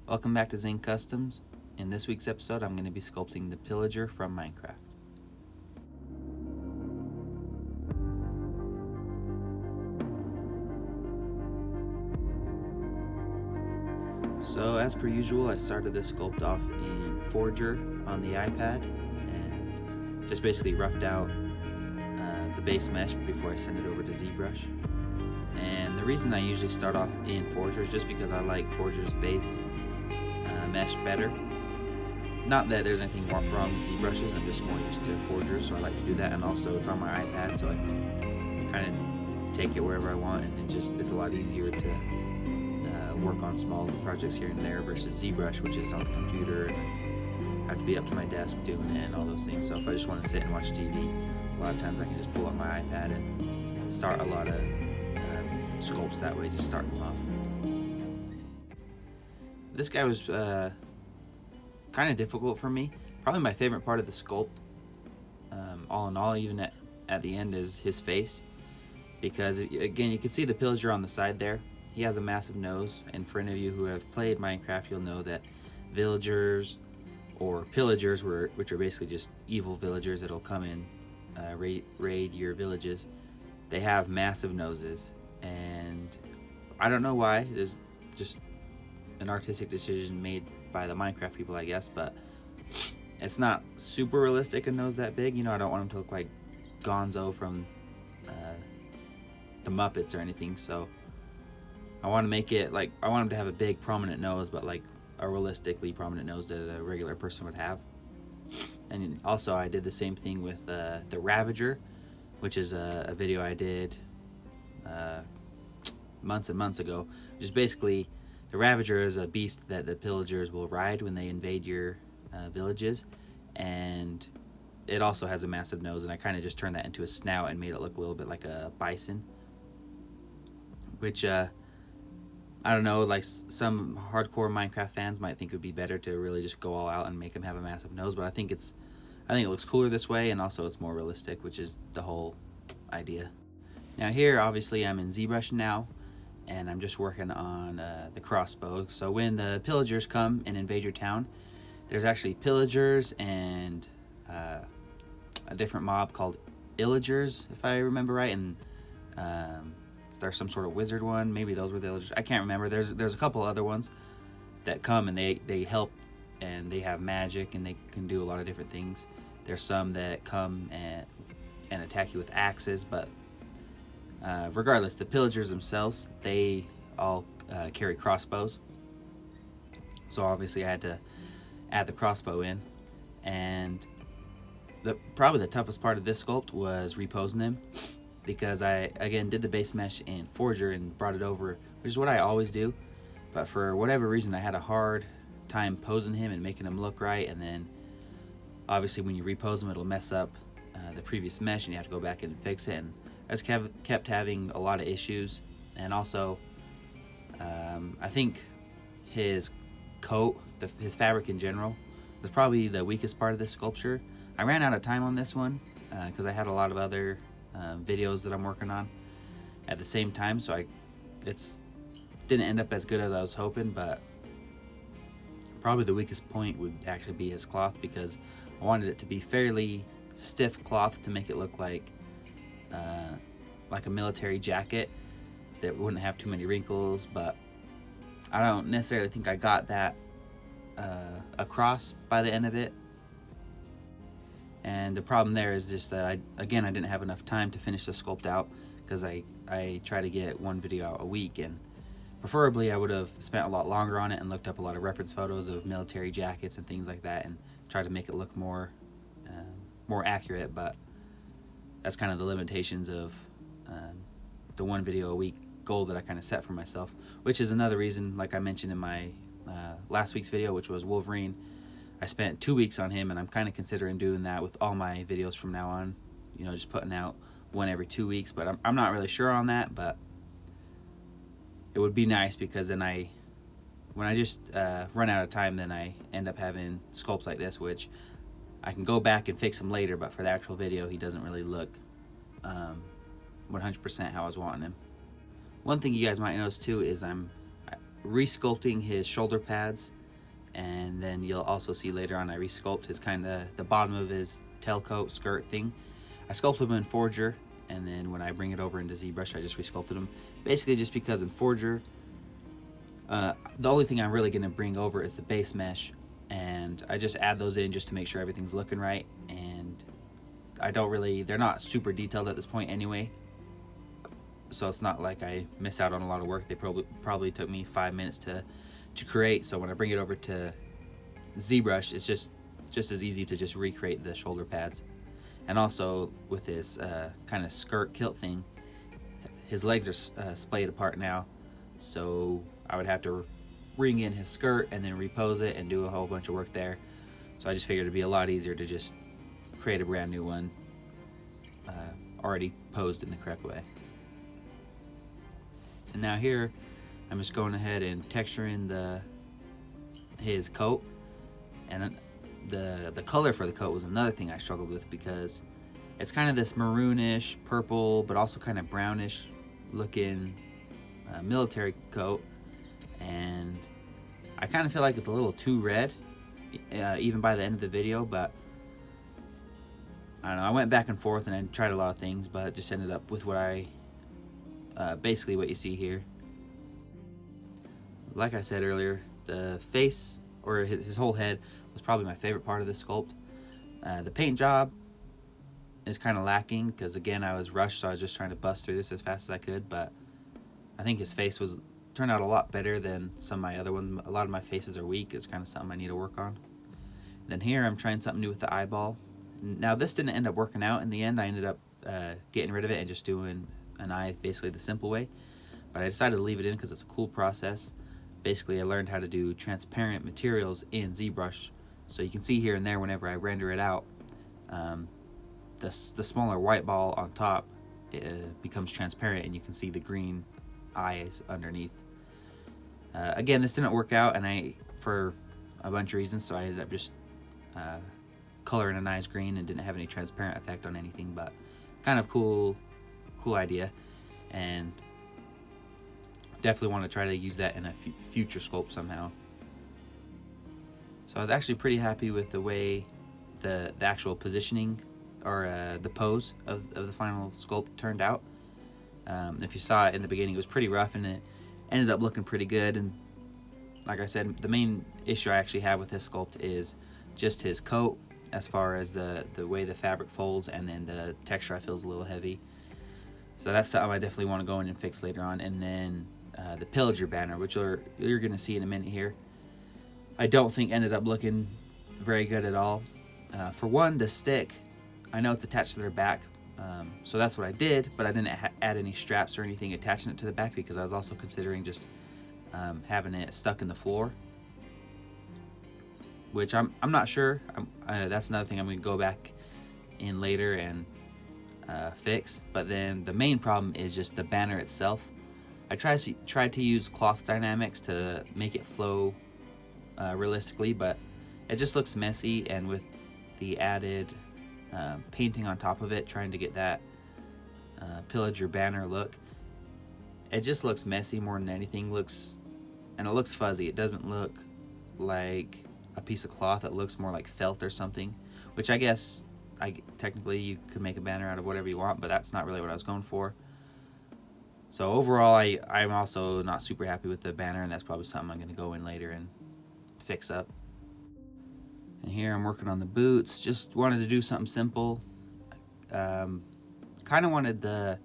Welcome back to Zane Customs. In this week's episode, I'm going to be sculpting the Pillager from Minecraft. So as per usual, I started this sculpt off in Forger on the iPad and just basically roughed out the base mesh before I send it over to Zbrush. And the reason I usually start off in Forger is just because I like Forger's base mesh better. Not that there's anything wrong with Zbrushes, I'm just more used to Forger, so I like to do that. And also it's on my iPad, so I can kind of take it wherever I want, and it's a lot easier to work on small projects here and there versus Zbrush, which is on the computer and I have to be up to my desk doing it and all those things. So if I just want to sit and watch TV, a lot of times I can just pull up my iPad and start a lot of sculpts that way, just starting them off. This guy was kind of difficult for me. Probably my favorite part of the sculpt, all in all, even at the end, is his face. Because, again, you can see the pillager on the side there. He has a massive nose, and for any of you who have played Minecraft, you'll know that villagers or pillagers, which are basically just evil villagers that'll come in, raid your villages, they have massive noses. And I don't know why. There's just an artistic decision made by the Minecraft people, I guess, but it's not super realistic a nose that big. You know, I don't want him to look like Gonzo from the Muppets or anything, so I want to make it like, I want him to have a big prominent nose, but like a realistically prominent nose that a regular person would have. And also I did the same thing with the Ravager, which is a video I did months and months ago. Just basically, the Ravager is a beast that the pillagers will ride when they invade your villages, and it also has a massive nose, and I kind of just turned that into a snout and made it look a little bit like a bison, which I don't know, like some hardcore Minecraft fans might think it would be better to really just go all out and make him have a massive nose, but I think it looks cooler this way, and also it's more realistic, which is the whole idea. Now here, obviously, I'm in Zbrush now, and I'm just working on the crossbow. So when the pillagers come and invade your town, there's actually pillagers and a different mob called illagers, if I remember right, and there's some sort of wizard one. Maybe those were the illagers. I can't remember. There's a couple other ones that come and they help, and they have magic and they can do a lot of different things. There's some that come and attack you with axes, but regardless, the pillagers themselves, they all carry crossbows. So obviously I had to add the crossbow in, and probably the toughest part of this sculpt was reposing them, because I again did the base mesh in Forger and brought it over, which is what I always do, but for whatever reason I had a hard time posing him and making him look right. And then obviously when you repose him, it'll mess up the previous mesh and you have to go back and fix it, and I just kept having a lot of issues. And also I think his coat, his fabric in general, was probably the weakest part of this sculpture. I ran out of time on this one because I had a lot of other videos that I'm working on at the same time, so it didn't end up as good as I was hoping. But probably the weakest point would actually be his cloth, because I wanted it to be fairly stiff cloth to make it look like a military jacket that wouldn't have too many wrinkles, but I don't necessarily think I got that across by the end of it. And the problem there is just that I didn't have enough time to finish the sculpt out, because I try to get one video out a week, and preferably I would have spent a lot longer on it and looked up a lot of reference photos of military jackets and things like that and try to make it look more accurate. But that's kind of the limitations of the one video a week goal that I kind of set for myself, which is another reason, like I mentioned in my last week's video, which was Wolverine. I spent 2 weeks on him, and I'm kind of considering doing that with all my videos from now on, you know, just putting out one every 2 weeks. But I'm not really sure on that, but it would be nice, because then when I just run out of time, then I end up having sculpts like this, which I can go back and fix him later, but for the actual video, he doesn't really look 100% how I was wanting him. One thing you guys might notice too is I'm re-sculpting his shoulder pads And then you'll also see later on I resculpt his kind of the bottom of his tailcoat skirt thing. I sculpted him in Forger, and then when I bring it over into Zbrush, I just resculpted him. Basically just because in Forger, the only thing I'm really going to bring over is the base mesh, and I just add those in just to make sure everything's looking right. And they're not super detailed at this point anyway, so it's not like I miss out on a lot of work. They probably took me 5 minutes to create, so when I bring it over to Zbrush, it's just as easy to just recreate the shoulder pads. And also with this kind of skirt kilt thing, his legs are splayed apart now, so I would have to ring in his skirt and then repose it and do a whole bunch of work there. So I just figured it'd be a lot easier to just create a brand new one already posed in the correct way. And now here I'm just going ahead and texturing his coat, and the color for the coat was another thing I struggled with, because it's kind of this maroonish purple but also kind of brownish looking military coat, and I kind of feel like it's a little too red even by the end of the video. But I don't know, I went back and forth and I tried a lot of things, but just ended up with basically what you see here. Like I said earlier, the face, or his whole head, was probably my favorite part of this sculpt. The paint job is kind of lacking because, again, I was rushed, so I was just trying to bust through this as fast as I could. But I think his face turned out a lot better than some of my other ones. A lot of my faces are weak. It's kind of something I need to work on. Then here I'm trying something new with the eyeball. Now this didn't end up working out in the end. I ended up getting rid of it and just doing an eye basically the simple way. But I decided to leave it in because it's a cool process. Basically, I learned how to do transparent materials in Zbrush. So you can see here and there whenever I render it out, the smaller white ball on top becomes transparent, and you can see the green eyes underneath. Again, this didn't work out, and for a bunch of reasons, so I ended up just coloring an eyes green and didn't have any transparent effect on anything. But kind of cool idea, and definitely want to try to use that in a future sculpt somehow. So I was actually pretty happy with the way the actual positioning, or the pose of the final sculpt turned out. If you saw it in the beginning, it was pretty rough, and it ended up looking pretty good. And like I said, the main issue I actually have with this sculpt is just his coat, as far as the way the fabric folds, and then the texture I feel is a little heavy. So that's something I definitely want to go in and fix later on. And then the Pillager banner, which you're going to see in a minute here, I don't think ended up looking very good at all. For one, the stick, I know it's attached to their back, so that's what I did, but I didn't add any straps or anything attaching it to the back, because I was also considering just having it stuck in the floor, which I'm not sure. That's another thing I'm going to go back in later and fix. But then the main problem is just the banner itself. I tried to use cloth dynamics to make it flow realistically, but it just looks messy, and with the added painting on top of it, trying to get that Pillager banner look, it just looks messy more than anything. And it looks fuzzy. It doesn't look like a piece of cloth. It looks more like felt or something, which I guess technically you could make a banner out of whatever you want, but that's not really what I was going for. So overall, I'm also not super happy with the banner, and that's probably something I'm going to go in later and fix up. And here I'm working on the boots. Just wanted to do something simple. Kind of wanted the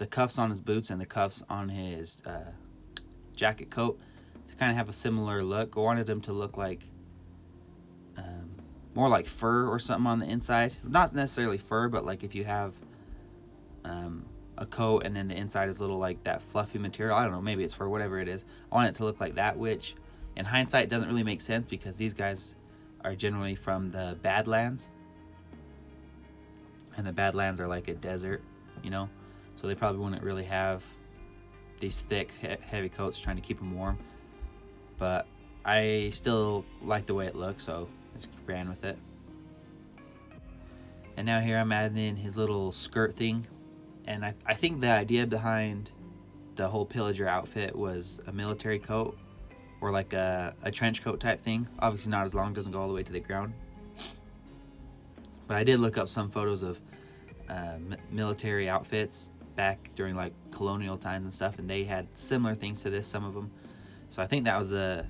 cuffs on his boots and the cuffs on his jacket coat to kind of have a similar look. I wanted them to look like more like fur or something on the inside. Not necessarily fur, but like if you have a coat and then the inside is a little like that fluffy material. I don't know, maybe it's fur, whatever it is. I want it to look like that, which in hindsight doesn't really make sense, because these guys are generally from the Badlands, and the Badlands are like a desert, so they probably wouldn't really have these thick, heavy coats trying to keep them warm. But I still like the way it looks, so I just ran with it. And now here I'm adding in his little skirt thing, and I think the idea behind the whole Pillager outfit was a military coat, or like a trench coat type thing. Obviously not as long, doesn't go all the way to the ground. But I did look up some photos of military outfits back during like colonial times and stuff, and they had similar things to this, some of them. So I think that was the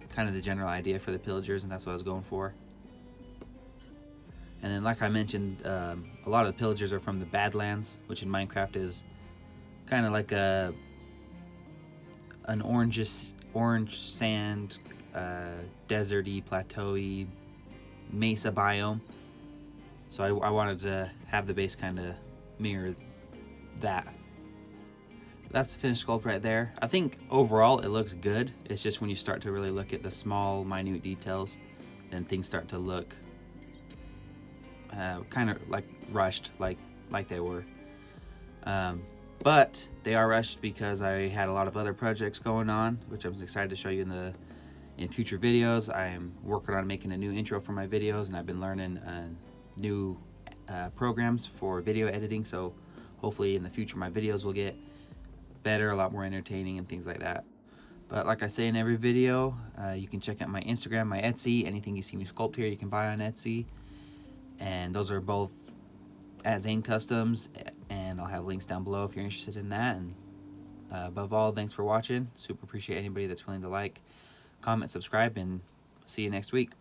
kind of the general idea for the Pillagers, and that's what I was going for. And then, like I mentioned, a lot of the Pillagers are from the Badlands, which in Minecraft is kind of like an orange sand, deserty, plateauy, mesa biome. So I wanted to have the base kind of mirror that. That's the finished sculpt right there. I think overall it looks good. It's just when you start to really look at the small, minute details, then things start to look kind of like rushed, like they were. But they are rushed because I had a lot of other projects going on, which I'm excited to show you in future videos. I am working on making a new intro for my videos, and I've been learning new programs for video editing. So hopefully in the future my videos will get better, a lot more entertaining and things like that. But like I say in every video, you can check out my Instagram, my Etsy. Anything you see me sculpt here, you can buy on Etsy. And those are both at Zane Customs, and I'll have links down below if you're interested in that. And above all, thanks for watching. Super appreciate anybody that's willing to like, comment, subscribe, and see you next week.